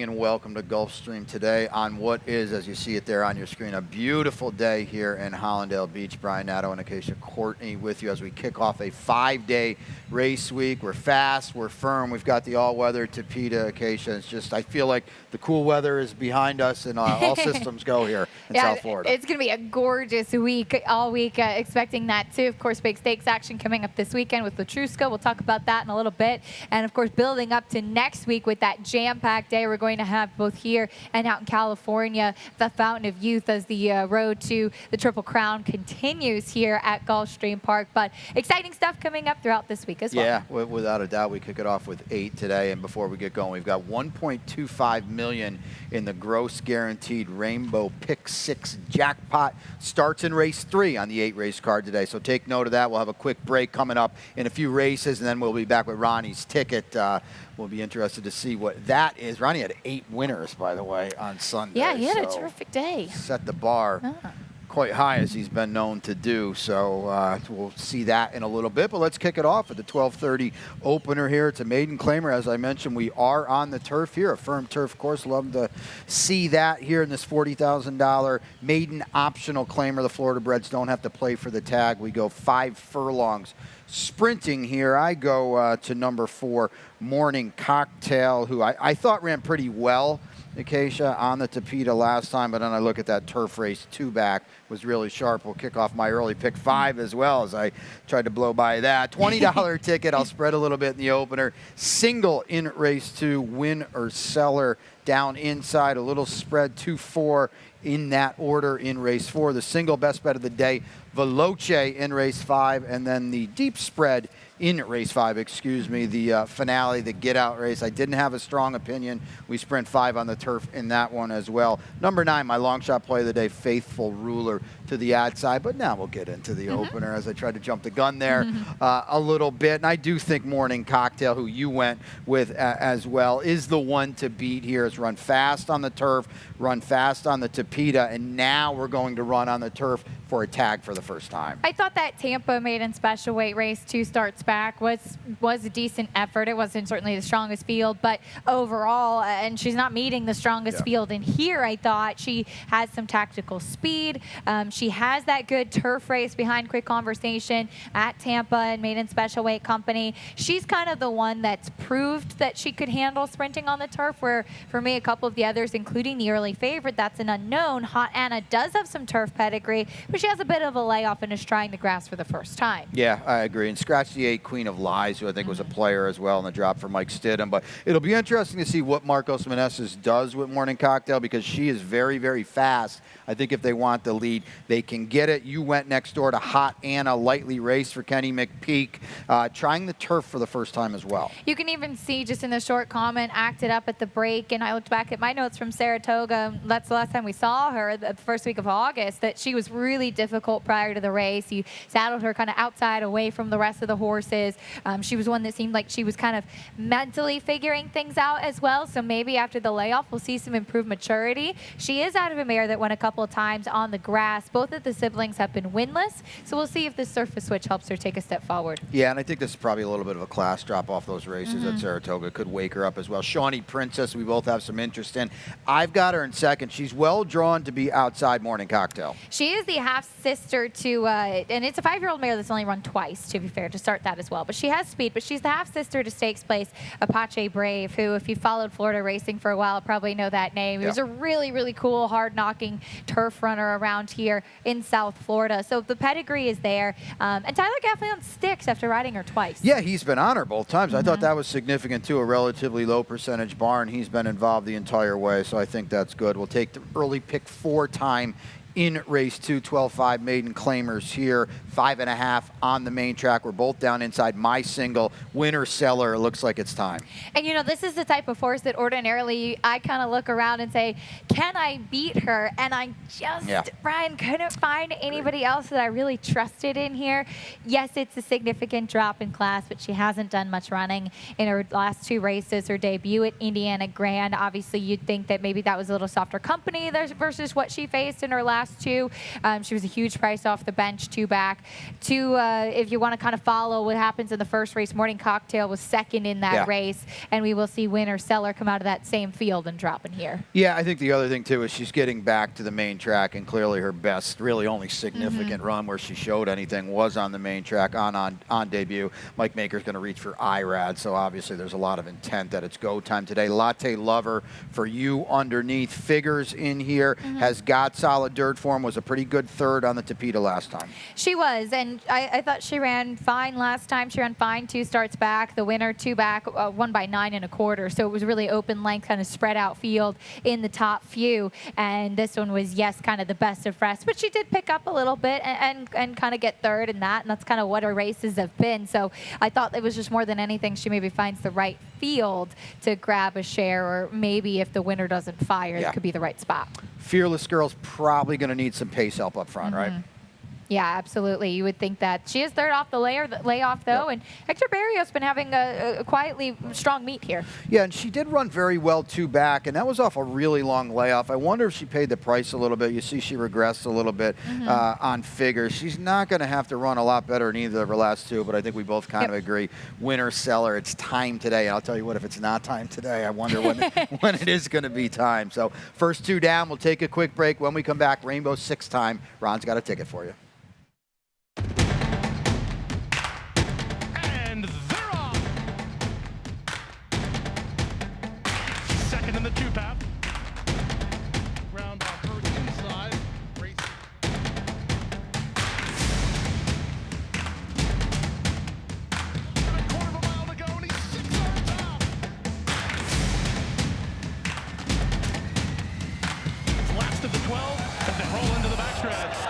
And welcome to Gulfstream today on what is, as you see it there on your screen, a beautiful day here in Hollandale Beach. Brian Nadeau and Acacia Courtney with you as we kick off a 5-day race week. We're fast, we're firm. We've got the all-weather Tapeta Acacia. It's just, I feel like the cool weather is behind us and all systems go here in South Florida. It's going to be a gorgeous week, all week, expecting that too. Of course, big stakes action coming up this weekend with Latrusca. We'll talk about that in a little bit. And of course, building up to next week with that jam-packed day we're going to have both here and out in California, the Fountain of Youth, as the road to the Triple Crown continues here at Gulfstream Park. But exciting stuff coming up throughout this week as well. Yeah, without a doubt. We kick it off with 8 today. And before we get going, we've got $1.25 million in the gross guaranteed Rainbow Pick 6 jackpot. Starts in race 3 on the 8-race card today. So take note of that. We'll have a quick break coming up in a few races, and then we'll be back with Ronnie's ticket. We'll be interested to see what that is. Ronnie had 8 winners, by the way, on Sunday. Yeah, he had a terrific day. Set the bar quite high, as he's been known to do. So we'll see that in a little bit. But let's kick it off at the 12:30 opener here. It's a maiden claimer. As I mentioned, we are on the turf here, a firm turf course. Love to see that here in this $40,000 maiden optional claimer. The Florida Breds don't have to play for the tag. We go 5 furlongs. Sprinting here, I go to number 4, Morning Cocktail, who I thought ran pretty well, Acacia, on the Tapeta last time, but then I look at that turf race 2-back, was really sharp. We'll kick off my early pick 5 as well, as I tried to blow by that. $20 ticket, I'll spread a little bit in the opener. Single in race 2, win or seller down inside, a little spread 2-4 in that order in race 4. The single best bet of the day, Veloce in race 5, and then the deep spread in race 5, the finale, the get-out race. I didn't have a strong opinion. We sprint 5 on the turf in that one as well. Number 9, my long shot play of the day, Faithful Ruler to the outside, but now we'll get into the opener as I tried to jump the gun there a little bit. And I do think Morning Cocktail, who you went with as well, is the one to beat here. It's run fast on the turf, run fast on the Tapeta, and now we're going to run on the turf for a tag for the first time. I thought that Tampa maiden special weight race 2 starts back was a decent effort. It wasn't certainly the strongest field, but overall, and she's not meeting the strongest field in here, I thought. She has some tactical speed. She has that good turf race behind Quick Conversation at Tampa and maiden special weight company. She's kind of the one that's proved that she could handle sprinting on the turf, where for me, a couple of the others, including the early favorite, that's an unknown. Hot Anna does have some turf pedigree, but she has a bit of a layoff and is trying the grass for the first time. Yeah, I agree. And scratch the 8, Queen of Lies, who I think was a player as well in the drop for Mike Stidham. But it'll be interesting to see what Marcos Meneses does with Morning Cocktail, because she is very, very fast. I think if they want the lead, they can get it. You went next door to Hot Anna, lightly raced for Kenny McPeak, trying the turf for the first time as well. You can even see just in the short comment, acted up at the break, and I looked back at my notes from Saratoga. That's the last time we saw her, the first week of August, that she was really difficult prior to the race. You saddled her kind of outside, away from the rest of the horses. She was one that seemed like she was kind of mentally figuring things out as well, so maybe after the layoff we'll see some improved maturity. She is out of a mare that went a couple of times on the grass. Both of the siblings have been winless, so we'll see if this surface switch helps her take a step forward. Yeah, and I think this is probably a little bit of a class drop off those races at Saratoga. Could wake her up as well. Shawnee Princess, we both have some interest in. I've got her in second. She's well drawn to be outside Morning Cocktail. She is the half-sister to, and it's a 5-year-old mare that's only run twice, to be fair, to start that as well. But she has speed, but she's the half-sister to stakes place Apache Brave, who, if you followed Florida racing for a while, probably know that name. He was a really, really cool, hard-knocking turf runner around here in South Florida. So the pedigree is there. And Tyler Gaffney on sticks after riding her twice. Yeah, he's been on her both times. I thought that was significant, too, a relatively low percentage barn. He's been involved the entire way, so I think that's good. We'll take the early pick 4 time in race 2, 12-5 maiden claimers here, 5.5 on the main track. We're both down inside my single, winner seller. It looks like it's time. And you know, this is the type of horse that ordinarily I kind of look around and say, can I beat her? And I just, Brian, couldn't find anybody else that I really trusted in here. Yes, it's a significant drop in class, but she hasn't done much running in her last 2 races. Her debut at Indiana Grand, obviously you'd think that maybe that was a little softer company versus what she faced in her last last two. She was a huge price off the bench, 2 back. If you want to kind of follow what happens in the first race, Morning Cocktail was second in that race, and we will see winner Seller come out of that same field and drop in here. Yeah, I think the other thing, too, is she's getting back to the main track, and clearly her best, really only significant run where she showed anything was on the main track on debut. Mike Maker's going to reach for IRAD, so obviously there's a lot of intent that it's go time today. Latte Lover for you underneath. Figures in here, has got solid dirt form, was a pretty good third on the Tapeta last time. She was, and I thought she ran fine last time. She ran fine 2 starts back. The winner 2 back, won by 9 1/4. So it was really open length, kind of spread out field in the top few. And this one was, yes, kind of the best of rest. But she did pick up a little bit and kind of get third in that. And that's kind of what her races have been. So I thought it was just more than anything, she maybe finds the right field to grab a share, or maybe if the winner doesn't fire, it could be the right spot. Fearless Girl's probably going to need some pace help up front, right? Yeah, absolutely. You would think that. She is third off the layoff, though, and Hector Barrios been having a quietly strong meet here. Yeah, and she did run very well 2 back, and that was off a really long layoff. I wonder if she paid the price a little bit. You see she regressed a little bit on figures. She's not going to have to run a lot better in either of her last 2, but I think we both kind of agree. Winner, Seller, it's time today. And I'll tell you what, if it's not time today, I wonder when it is going to be time. So first 2 down, we'll take a quick break. When we come back, Rainbow 6 time. Ron's got a ticket for you. And they're off. Second in the 2 path. Round off first inside. Race. And a 1/4 of a mile to go, and he's 6 on top. It's last of the 12 as they roll into the backstretch.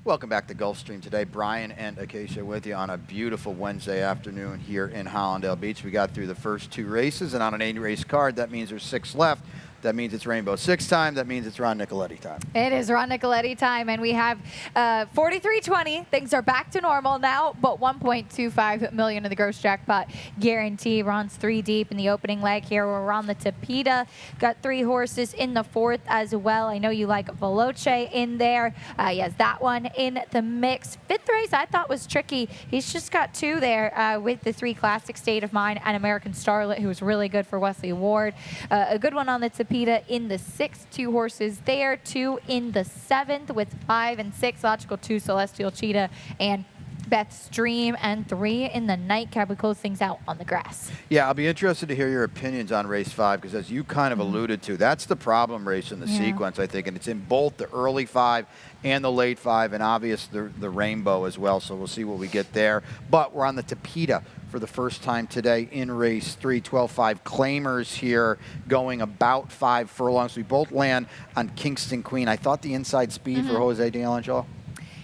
Welcome back to Gulfstream today. Brian and Acacia with you on a beautiful Wednesday afternoon here in Hollandale Beach. We got through the first 2 races, and on an 8-race card, that means there's 6 left. That means it's Rainbow 6 time. That means it's Ron Nicoletti time. It is Ron Nicoletti time, and we have 43.20. Things are back to normal now, but $1.25 million in the gross jackpot guarantee. Ron's 3 deep in the opening leg here. We're on the Tapeta. Got 3 horses in the 4th as well. I know you like Veloce in there. He has that one in the mix. 5th race I thought was tricky. He's just got 2 there with the 3 Classic State of Mind and American Starlet, who was really good for Wesley Ward. A good one on the Tapeta in the 6th, 2 horses there, 2 in the 7th with 5 and 6, Logical 2, Celestial Cheetah, and Beth's Dream, and 3 in the nightcap. We close things out on the grass. Yeah, I'll be interested to hear your opinions on race 5, because as you kind of alluded to, that's the problem race in the sequence, I think, and it's in both the early 5 and the late 5, and obvious the Rainbow as well, so we'll see what we get there. But we're on the Tapeta for the first time today in race 3, 12-5 claimers here, going about 5 furlongs. We both land on Kingston Queen. I thought the inside speed for Jose D'Angelo.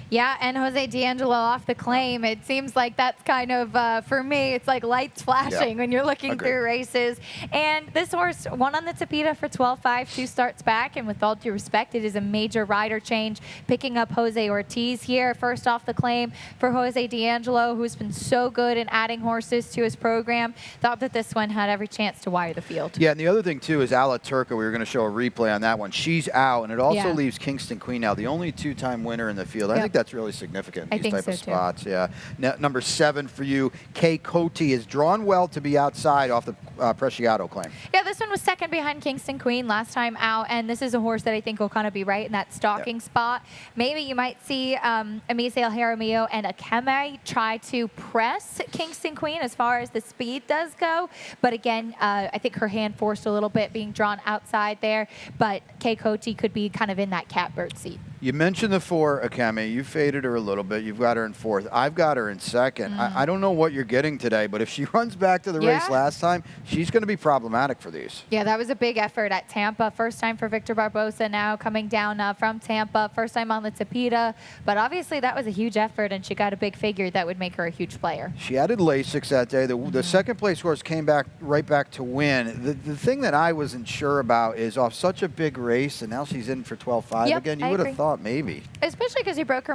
Yeah, and Jose D'Angelo off the claim. It seems like that's kind of, for me, it's like lights flashing when you're looking through races. And this horse won on the Tapeta for 12-5, 2 starts back. And with all due respect, it is a major rider change, picking up Jose Ortiz here. First off the claim for Jose D'Angelo, who's been so good in adding horses to his program. Thought that this one had every chance to wire the field. Yeah, and the other thing, too, is Ala Turca. We were going to show a replay on that one. She's out, and it also leaves Kingston Queen now, the only 2-time winner in the field. I think that's really significant in these type of spots. Yeah. Number 7 for you, Kay Cote is drawn well to be outside off the Preciado claim. Yeah, this one was second behind Kingston Queen last time out, and this is a horse that I think will kind of be right in that stalking spot. Maybe you might see Amise El Jaramillo and Akeme try to press Kingston Queen as far as the speed does go, but again, I think her hand forced a little bit being drawn outside there, but Kay Cote could be kind of in that catbird seat. You mentioned the 4, Akemi. You faded her a little bit. You've got her in 4th. I've got her in 2nd. I don't know what you're getting today, but if she runs back to the race last time, she's going to be problematic for these. Yeah, that was a big effort at Tampa. First time for Victor Barbosa now coming down from Tampa. First time on the Tapeta. But obviously that was a huge effort, and she got a big figure that would make her a huge player. She added Lasix that day. The second place horse came back right back to win. The thing that I wasn't sure about is off such a big race, and now she's in for 12.5 again. You would have thought maybe. Especially because she broke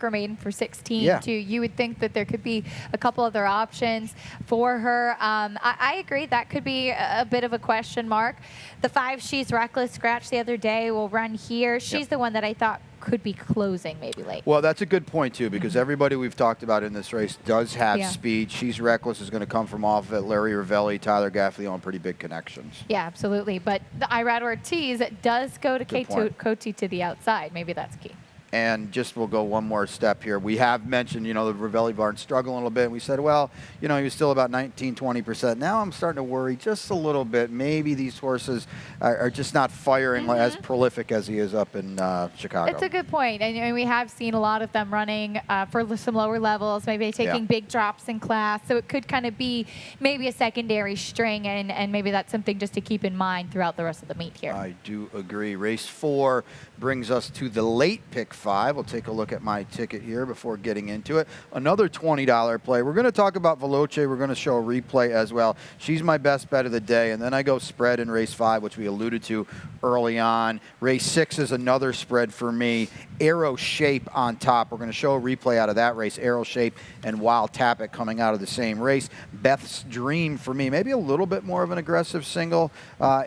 her maiden for 16 too. You would think that there could be a couple other options for her. I agree that could be a bit of a question mark. The 5, She's Reckless, scratched the other day, will run here. She's the one that I thought could be closing maybe late. Well, that's a good point too, because everybody we've talked about in this race does have speed. She's Reckless is going to come from off it. Larry Ravelli, Tyler Gaffney on pretty big connections. Yeah, absolutely. But the Irad Ortiz does go to Cote to the outside. Maybe that's key. And just we'll go one more step here. We have mentioned, the Ravelli barn struggling a little bit. We said, well, he was still about 19, 20%. Now I'm starting to worry just a little bit. Maybe these horses are just not firing as prolific as he is up in Chicago. It's a good point. And we have seen a lot of them running for some lower levels, maybe taking big drops in class. So it could kind of be maybe a secondary string, and maybe that's something just to keep in mind throughout the rest of the meet here. I do agree. Race 4 brings us to the late pick 5. We'll take a look at my ticket here before getting into it. Another $20 play. We're going to talk about Veloce. We're going to show a replay as well. She's my best bet of the day. And then I go spread in race 5, which we alluded to early on. Race 6 is another spread for me. Arrow Shape on top. We're going to show a replay out of that race. Arrow Shape and Wild Tappet coming out of the same race. Beth's Dream for me. Maybe a little bit more of an aggressive single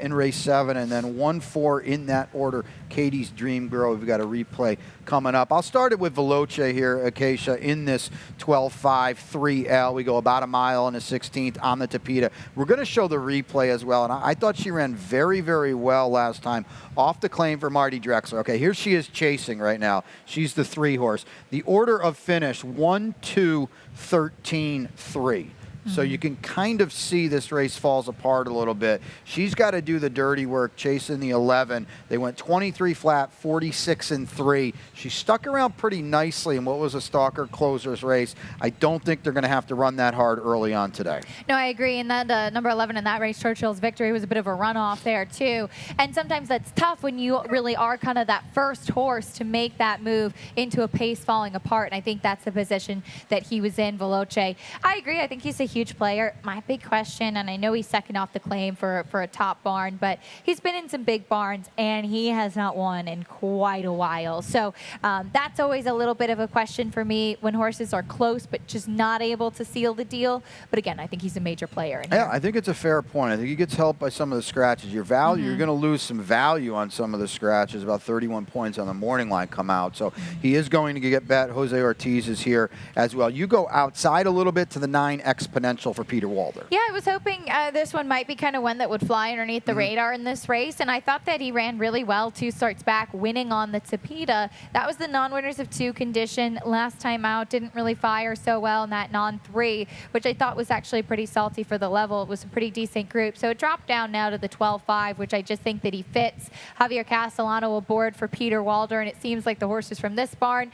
in race 7. And then 1-4 in that order. Katie's Dream Girl. We've got a replay coming up. I'll start it with Veloce here, Acacia, in this 12.5 3L. We go about a mile and a 16th on the Tapeta. We're going to show the replay as well, and I thought she ran very, very well last time off the claim for Marty Drexler. Okay, here she is chasing right now. She's the 3 horse. The order of finish, 1, 2, 13, 3. So you can kind of see this race falls apart a little bit. She's got to do the dirty work chasing the 11. They went 23 flat, 46 and 3. She stuck around pretty nicely in what was a stalker closers race. I don't think they're going to have to run that hard early on today. No, I agree. And that number 11 in that race, Churchill's Victory, was a bit of a runoff there too. And sometimes that's tough when you really are kind of that first horse to make that move into a pace falling apart. And I think that's the position that he was in, Veloce. I agree. I think he's a huge player. My big question, and I know he's second off the claim for a top barn, but he's been in some big barns and he has not won in quite a while. So that's always a little bit of a question for me when horses are close but just not able to seal the deal. But again, I think he's a major player in here. Yeah, I think it's a fair point. I think he gets helped by some of the scratches. Your value, you're going to lose some value on some of the scratches. About 31 points on the morning line come out. So he is going to get bet. Jose Ortiz is here as well. You go outside a little bit to the 9 exponential for Peter Walder. Yeah, I was hoping this one might be kind of one that would fly underneath the radar in this race, and I thought that he ran really well 2 starts back, winning on the Tapeta. That was the non-winners of 2 condition. Last time out, didn't really fire so well in that non-3, which I thought was actually pretty salty for the level. It was a pretty decent group. So it dropped down now to the 12.5, which I just think that he fits. Javier Castellano aboard for Peter Walder, and it seems like the horses from this barn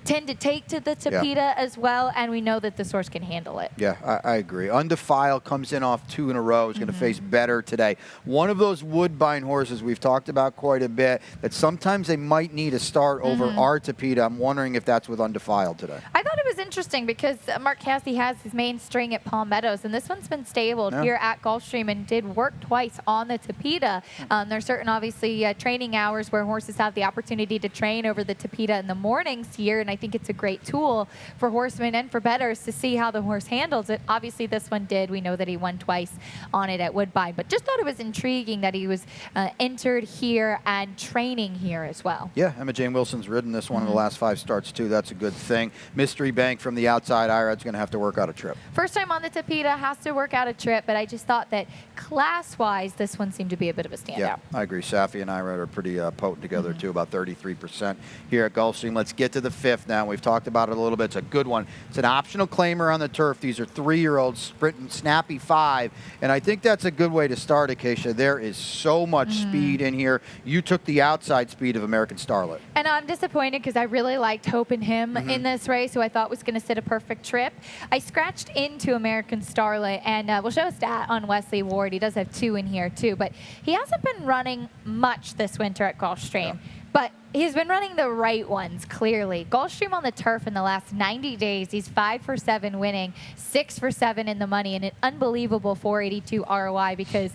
tend to take to the Tapeta as well, and we know that this horse can handle it. Yeah, I agree. Undefiled comes in off 2 in a row. Is going to face better today. One of those Woodbine horses we've talked about quite a bit that sometimes they might need a start over our Tapeta. I'm wondering if that's with Undefiled today. I thought it was interesting because Mark Cassidy has his main string at Palm Meadows, and this one's been stabled here at Gulfstream and did work twice on the Tapeta. There's certain, obviously, training hours where horses have the opportunity to train over the Tapeta in the mornings here, and I think it's a great tool for horsemen and for bettors to see how the horse handles it. Obviously, this one did. We know that he won twice on it at Woodbine, but just thought it was intriguing that he was entered here and training here as well. Yeah, Emma Jane Wilson's ridden this one in the last 5 starts too. That's a good thing. Mystery Bank from the outside. Irad's going to have to work out a trip. First time on the Tapeta, has to work out a trip, but I just thought that class-wise, this one seemed to be a bit of a standout. Yeah, I agree. Safi and Irad are pretty potent together, too, about 33% here at Gulfstream. Let's get to the fifth now. We've talked about it a little bit. It's a good one. It's an optional claimer on the turf. These are 3-year-olds sprinting snappy 5, and I think that's a good way to start, Acacia. There is so much speed in here. You took the outside speed of American Starlet. And I'm disappointed because I really liked Hope and him in this race, who I thought was going to sit a perfect trip. I scratched into American Starlet, and we'll show a stat on Wesley Ward. He does have 2 in here, too, but he hasn't been running much this winter at Gulfstream. But he's been running the right ones, clearly. Gulfstream on the turf in the last 90 days, he's 5 for 7 winning, 6 for 7 in the money, and an unbelievable 482 ROI because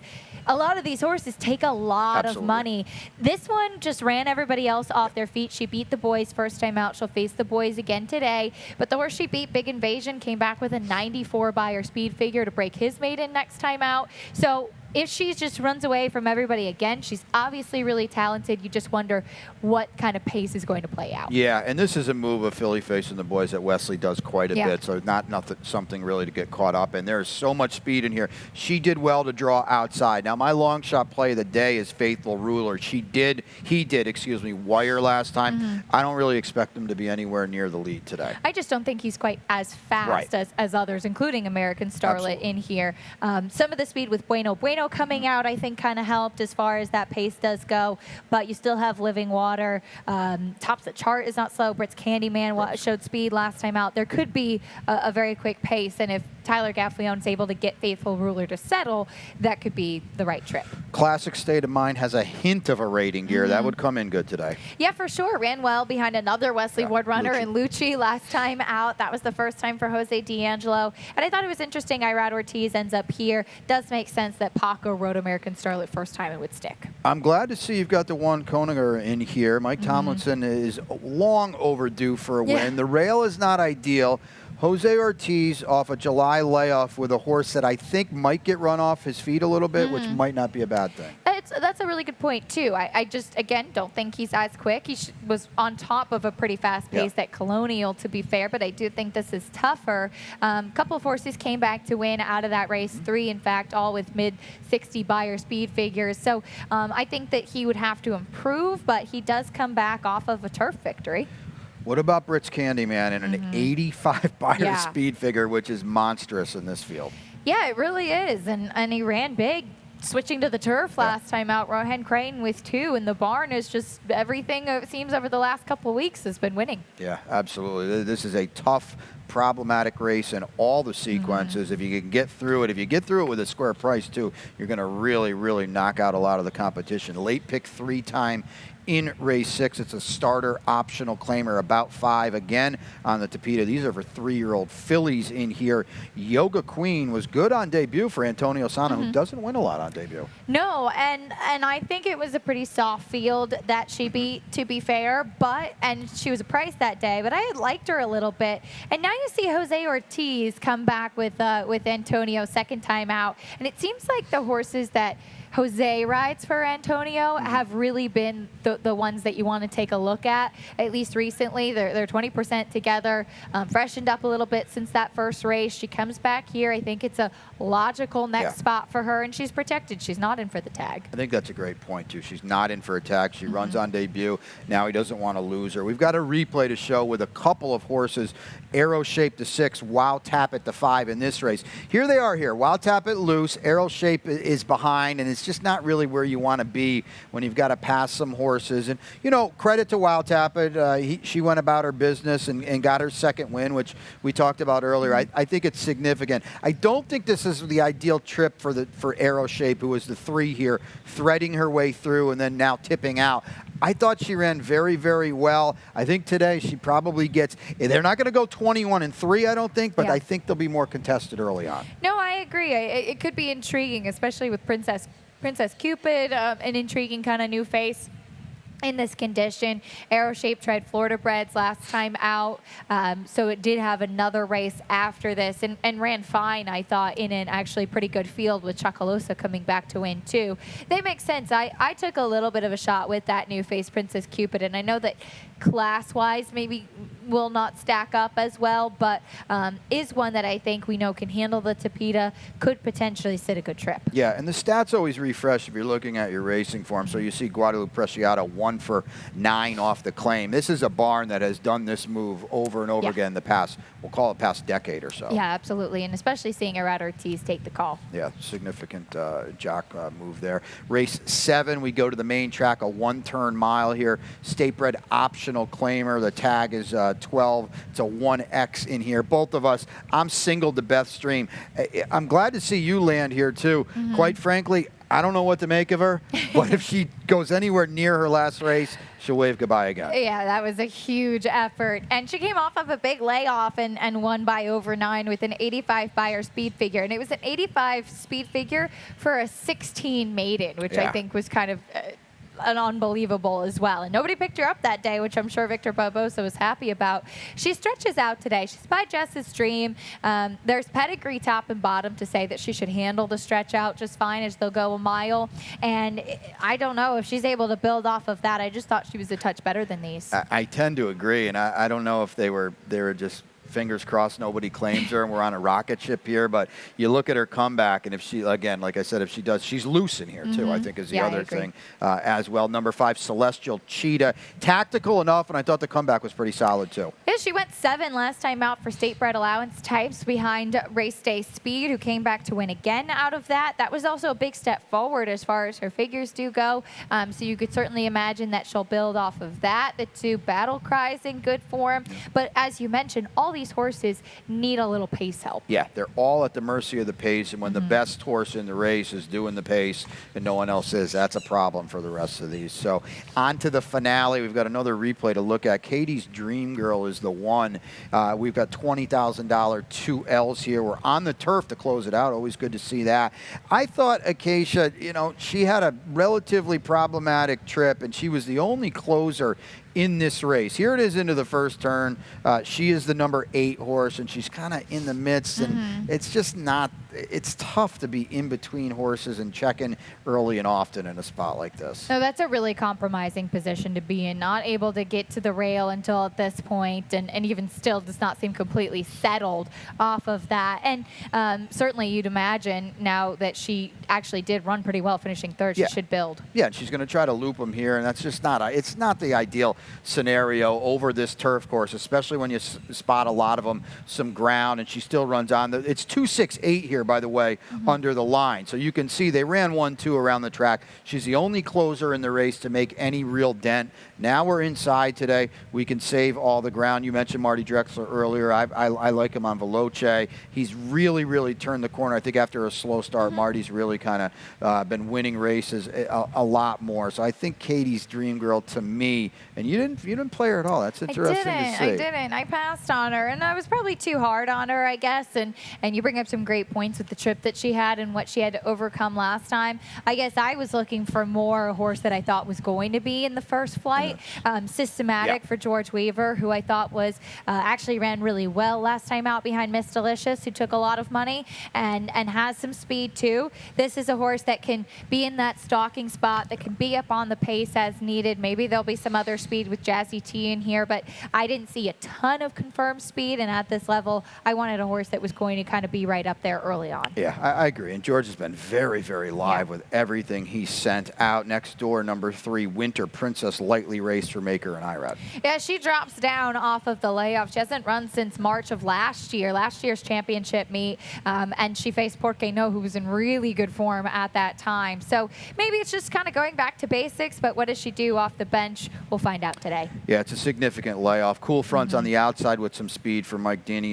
a lot of these horses take a lot of money. This one just ran everybody else off their feet. She beat the boys first time out. She'll face the boys again today. But the horse she beat, Big Invasion, came back with a 94 Beyer speed figure to break his maiden next time out. So if she just runs away from everybody again, she's obviously really talented. You just wonder what kind of pace is going to play out. Yeah, and this is a move of filly facing the boys that Wesley does quite a bit, so something really to get caught up in. There's so much speed in here. She did well to draw outside. Now, my long shot play of the day is Faithful Ruler. He did, wire last time. I don't really expect him to be anywhere near the lead today. I just don't think he's quite as fast as others, including American Starlet in here. Some of the speed with Bueno coming out, I think, kind of helped as far as that pace does go. But you still have Living Water. Tops the Chart is not slow. Britt's Candyman showed speed last time out. There could be a very quick pace, and if Tyler Gaffleone is able to get Faithful Ruler to settle, that could be the right trip. Classic State of Mind has a hint of a rating gear. That would come in good today. Yeah, for sure. Ran well behind another Wesley Ward runner in Lucci last time out. That was the first time for Jose D'Angelo. And I thought it was interesting Irad Ortiz ends up here. Does make sense that Paco rode American Starlet first time it would stick. I'm glad to see you've got the one Koninger in here. Mike Tomlinson is long overdue for a win. The rail is not ideal. Jose Ortiz off a July layoff with a horse that I think might get run off his feet a little bit, which might not be a bad thing. That's a really good point, too. I just, again, don't think he's as quick. He was on top of a pretty fast pace at Colonial, to be fair, but I do think this is tougher. A couple of horses came back to win out of that race, 3, in fact, all with mid-60 Beyer speed figures. So I think that he would have to improve, but he does come back off of a turf victory. What about Britt's Candyman in an 85 Beyer speed figure, which is monstrous in this field? Yeah, it really is, and he ran big. Switching to the turf last time out, Rohan Creighton with 2, and the barn is just everything it seems over the last couple of weeks has been winning. Yeah, absolutely. This is a tough, problematic race in all the sequences. If you can get through it, if you get through it with a square price too, you're going to really, really knock out a lot of the competition. Late pick 3 time in race 6. It's a starter optional claimer, about 5 again on the Tapeta. These are for 3-year-old fillies in here. Yoga Queen was good on debut for Antonio Sana, who doesn't win a lot on debut. No, and I think it was a pretty soft field that she beat, to be fair, and she was a price that day, but I had liked her a little bit. And now you see Jose Ortiz come back with Antonio second time out, and it seems like the horses that Jose rides for Antonio have really been the ones that you want to take a look at least recently. They're 20% together, freshened up a little bit since that first race. She comes back here. I think it's a logical next spot for her, and she's protected. She's not in for the tag. I think that's a great point, too. She's not in for a tag. She runs on debut. Now he doesn't want to lose her. We've got a replay to show with a couple of horses. Arrow Shape to 6, Wow Tap It to 5 in this race. Here they are here. Wow Tap It loose. Arrow Shape is behind, and it's just not really where you want to be when you've got to pass some horses. And, you know, credit to Wow Tap It. She went about her business and got her second win, which we talked about earlier. I think it's significant. I don't think this is the ideal trip for Arrow Shape, who was the 3 here, threading her way through and then now tipping out. I thought she ran very, very well. I think today she probably gets, they're not going to go 21-3, I don't think, but I think they'll be more contested early on. No, I agree. It could be intriguing, especially with Princess Cupid, an intriguing kind of new face in this condition. Arrow Shape tried Florida Breds last time out, so it did have another race after this and ran fine, I thought, in an actually pretty good field with Chacalosa coming back to win too. They make sense. I took a little bit of a shot with that new face, Princess Cupid, and I know that class-wise maybe will not stack up as well, but is one that I think we know can handle the Tapeta, could potentially sit a good trip. Yeah, and the stats always refresh if you're looking at your racing form. So you see Guadalupe Preciado 1 for 9 off the claim. This is a barn that has done this move over and over again in the past, we'll call it past decade or so. Yeah, absolutely, and especially seeing Irad Ortiz take the call. Yeah, significant jock move there. Race 7, we go to the main track, a 1-turn mile here. State bred optional claimer. The tag is 12. It's a 1X in here. Both of us, I'm single to Beth Stream. I'm glad to see you land here too. Quite frankly, I don't know what to make of her, but if she goes anywhere near her last race, she'll wave goodbye again. Yeah, that was a huge effort. And she came off of a big layoff and won by over 9 with an 85 Beyer speed figure. And it was an 85 speed figure for a 16 maiden, which I think was kind of an unbelievable as well. And nobody picked her up that day, which I'm sure Victor Barbosa was happy about. She stretches out today. She's by Jess's Dream. There's pedigree top and bottom to say that she should handle the stretch out just fine as they'll go a mile. And I don't know if she's able to build off of that. I just thought she was a touch better than these. I tend to agree, and I don't know if they were just fingers crossed nobody claims her and we're on a rocket ship here, but you look at her comeback, and if she, again, like I said, if she does, she's loose in here too, I think is the other thing as well. Number 5, Celestial Cheetah. Tactical enough, and I thought the comeback was pretty solid too. Yeah, she went 7 last time out for state bred allowance types behind Race Day Speed, who came back to win again out of that. That was also a big step forward as far as her figures do go. So you could certainly imagine that she'll build off of that. The 2 Battle Cries in good form. But as you mentioned, all these horses need a little pace help. Yeah, they're all at the mercy of the pace, and when the best horse in the race is doing the pace and no one else is, that's a problem for the rest of these. So on to the finale. We've got another replay to look at. Katie's Dream Girl is the one. We've got $20,000 2 L's here. We're on the turf to close it out. Always good to see that. I thought Acacia, you know, she had a relatively problematic trip, and she was the only closer in this race. Here it is into the first turn. She is the number 8 horse, and she's kind of in the midst, and it's just not, it's tough to be in between horses and checking early and often in a spot like this. No, that's a really compromising position to be in, not able to get to the rail until at this point, and even still does not seem completely settled off of that. And certainly you'd imagine now that she actually did run pretty well, finishing 3rd, she should build. Yeah, and she's going to try to loop them here, and that's just not, it's not the ideal scenario over this turf course, especially when you spot a lot of them, some ground, and she still runs on. It's 2.68 here, by the way, under the line. So you can see they ran 1-2 around the track. She's the only closer in the race to make any real dent. Now we're inside today. We can save all the ground. You mentioned Marty Drexler earlier. I like him on Veloce. He's really turned the corner. I think after a slow start, Marty's really kind of been winning races a lot more. So I think Katie's Dream Girl, to me, and you didn't play her at all. That's interesting to see. I didn't. I passed on her, and I was probably too hard on her, I guess. And you bring up some great points with the trip that she had and what she had to overcome last time. I guess I was looking for more a horse that I thought was going to be in the first flight. Systematic for George Weaver, who I thought was actually ran really well last time out behind Miss Delicious, who took a lot of money and has some speed too. This is a horse that can be in that stalking spot, that can be up on the pace as needed. Maybe there'll be some other speed with Jazzy T in here, but I didn't see a ton of confirmed speed, and at this level, I wanted a horse that was going to kind of be right up there early on. Yeah, I agree, and George has been very live with everything he sent out. Next door, number 3, Winter Princess, lightly raced for Maker and Irad. Yeah, she drops down off of the layoff. She hasn't run since March of last year's championship meet, and she faced Porque No, who was in really good form at that time. So maybe it's just kind of going back to basics, but what does she do off the bench? We'll find out today. Yeah, it's a significant layoff. Cool fronts on the outside with some speed for Mike Deeney.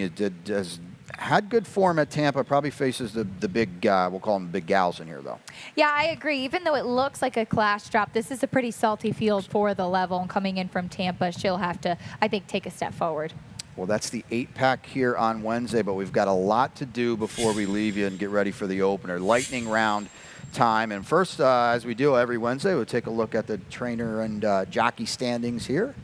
Has had good form at Tampa, probably faces the big, we'll call them big gals in here, though. Yeah, I agree. Even though it looks like a class drop, this is a pretty salty field for the level, and coming in from Tampa, she'll have to, I think, take a step forward. Well, that's the 8-pack here on Wednesday, but we've got a lot to do before we leave you and get ready for the opener. Lightning round time. And first, as we do every Wednesday, we'll take a look at the trainer and jockey standings here.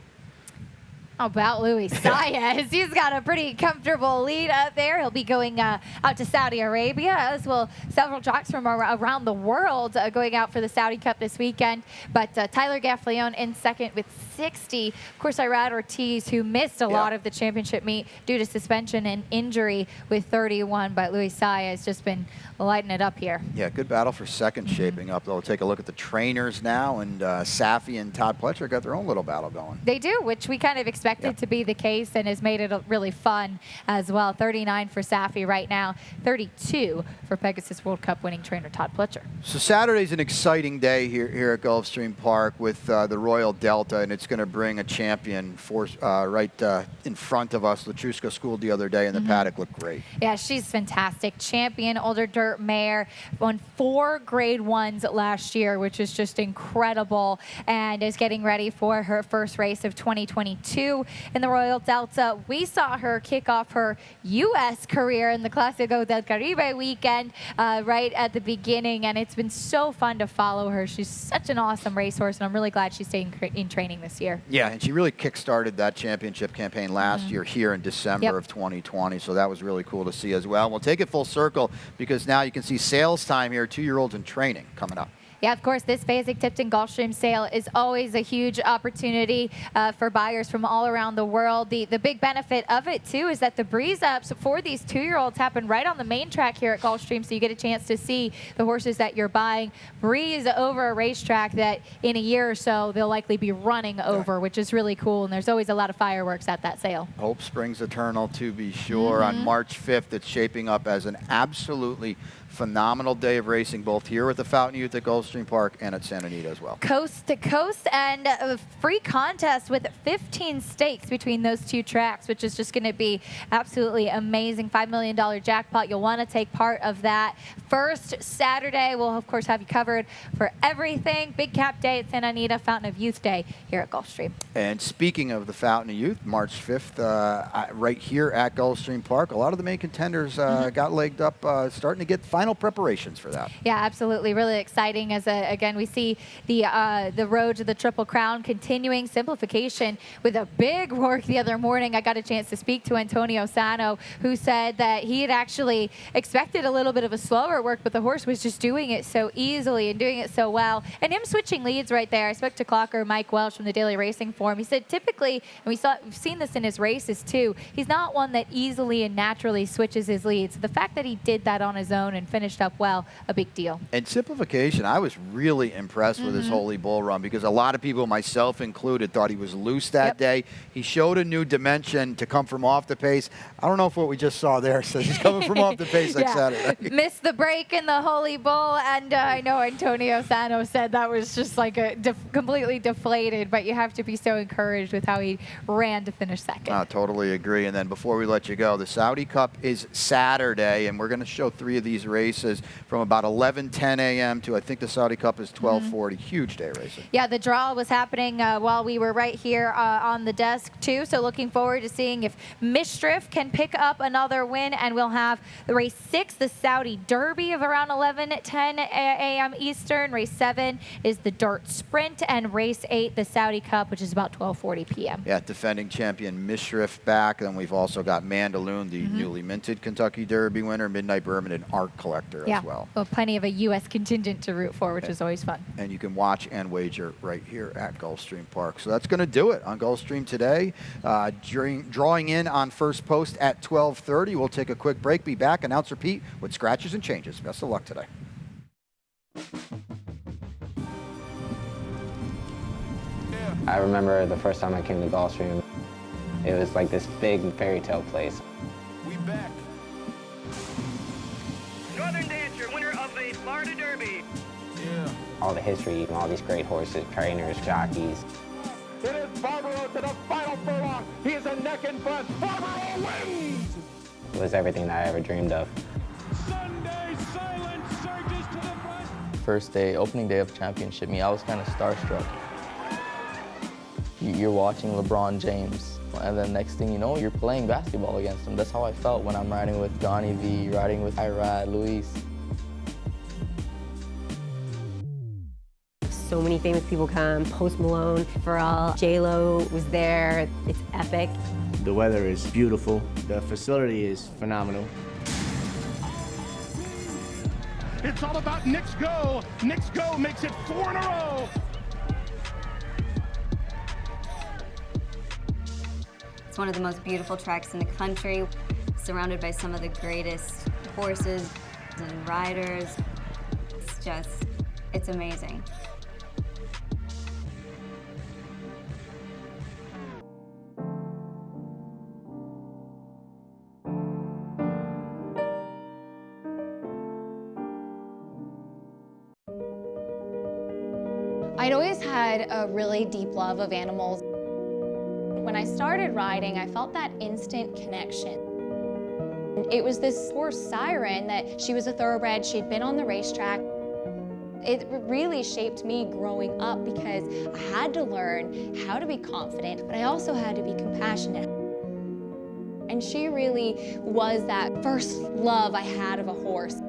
How about Luis Saez? He's got a pretty comfortable lead up there. He'll be going out to Saudi Arabia, as will several jocks from around the world going out for the Saudi Cup this weekend. But Tyler Gaffalione in second with 60. Of course, Irad Ortiz, who missed a lot of the championship meet due to suspension and injury, with 31. But Luis Saez just been lighting it up here. Yeah, good battle for second shaping up. We'll take a look at the trainers now, and Safi and Todd Pletcher got their own little battle going. They do, which we kind of expected to be the case, and has made it really fun as well. 39 for Safi right now, 32 for Pegasus World Cup winning trainer Todd Pletcher. So Saturday's an exciting day here at Gulfstream Park with the Royal Delta, and it's going to bring a champion right in front of us. Latruska schooled the other day, and the paddock looked great. Yeah, she's fantastic. Champion, older dirt mare, won 4 grade 1s last year, which is just incredible, and is getting ready for her first race of 2022 in the Royal Delta. We saw her kick off her U.S. career in the Clásico del Caribe weekend right at the beginning, and it's been so fun to follow her. She's such an awesome racehorse, and I'm really glad she's staying in training this year. Yeah, and she really kick-started that championship campaign last year here in December of 2020, so that was really cool to see as well. We'll take it full circle because now you can see sales time here, 2-year-olds in training coming up. Yeah, of course, this basic Tipton Gulfstream sale is always a huge opportunity for buyers from all around the world. The big benefit of it, too, is that the breeze-ups for these 2-year-olds happen right on the main track here at Gulfstream, so you get a chance to see the horses that you're buying breeze over a racetrack that in a year or so they'll likely be running over, which is really cool, and there's always a lot of fireworks at that sale. Hope springs eternal, to be sure. On March 5th, it's shaping up as an absolutely phenomenal day of racing, both here at the Fountain Youth at Gulfstream Park and at Santa Anita as well. Coast to coast, and a free contest with 15 stakes between those 2 tracks, which is just going to be absolutely amazing. $5 million jackpot. You'll want to take part of that. First Saturday, we'll of course have you covered for everything. Big Cap Day at Santa Anita, Fountain of Youth Day here at Gulfstream. And speaking of the Fountain of Youth, March 5th, right here at Gulfstream Park, a lot of the main contenders got legged up, starting to get final preparations for that. Yeah, absolutely. Really exciting as, again, we see the road to the Triple Crown continuing. Simplification with a big work the other morning. I got a chance to speak to Antonio Sano, who said that he had actually expected a little bit of a slower work, but the horse was just doing it so easily and doing it so well. And him switching leads right there. I spoke to clocker Mike Welsh from the Daily Racing Forum. He said typically, and we've seen this in his races too, he's not one that easily and naturally switches his leads. So the fact that he did that on his own and finished up well, a big deal. And simplification, I was really impressed with his Holy Bull run, because a lot of people, myself included, thought he was loose that day. He showed a new dimension to come from off the pace. I don't know if what we just saw there says he's coming from off the pace like Saturday. Missed the break in the Holy Bull, and I know Antonio Sano said that was just like a completely deflated, but you have to be so encouraged with how he ran to finish second. I totally agree. And then before we let you go, the Saudi Cup is Saturday, and we're going to show 3 of these races from about 11:10 a.m. to, I think the Saudi Cup is 12:40. Huge day racing. Yeah, the draw was happening while we were right here on the desk too, so looking forward to seeing if Mischief can pick up another win, and we'll have the race 6, the Saudi Derby of around 11:10 a.m. Eastern. Race 7 is the Dirt Sprint, and race 8, the Saudi Cup, which is about 12:40 p.m. Yeah, defending champion Mischief back, and we've also got Mandaloon, the newly minted Kentucky Derby winner, Midnight Bourbon, and Art Collector as well. Well, plenty of a U.S. contingent to root for, which is always fun. And you can watch and wager right here at Gulfstream Park. So that's going to do it on Gulfstream today. Drawing in on first post at 12:30. We'll take a quick break, be back, announcer Pete with scratches and changes. Best of luck today. I remember the first time I came to Gulfstream, it was like this big fairy tale place. We back. Northern Dancer, winner of the Florida Derby. Yeah. All the history, all these great horses, trainers, jockeys. It is Barbaro to the final furlong. He is a neck in front. Barbaro wins! It was everything that I ever dreamed of. Sunday silence surges to the front. First day, opening day of championship meet, I was kind of starstruck. You're watching LeBron James, and then next thing you know, you're playing basketball against him. That's how I felt when I'm riding with Donnie V, riding with Irad, Luis. So many famous people come, Post Malone, Pharrell, J-Lo was there. It's epic. The weather is beautiful. The facility is phenomenal. It's all about Knicks Go. Knicks Go makes it 4 in a row. It's one of the most beautiful tracks in the country, surrounded by some of the greatest horses and riders. It's amazing. I'd always had a really deep love of animals. When I started riding, I felt that instant connection. It was this horse, Siren, that she was a thoroughbred, she'd been on the racetrack. It really shaped me growing up because I had to learn how to be confident, but I also had to be compassionate. And she really was that first love I had of a horse.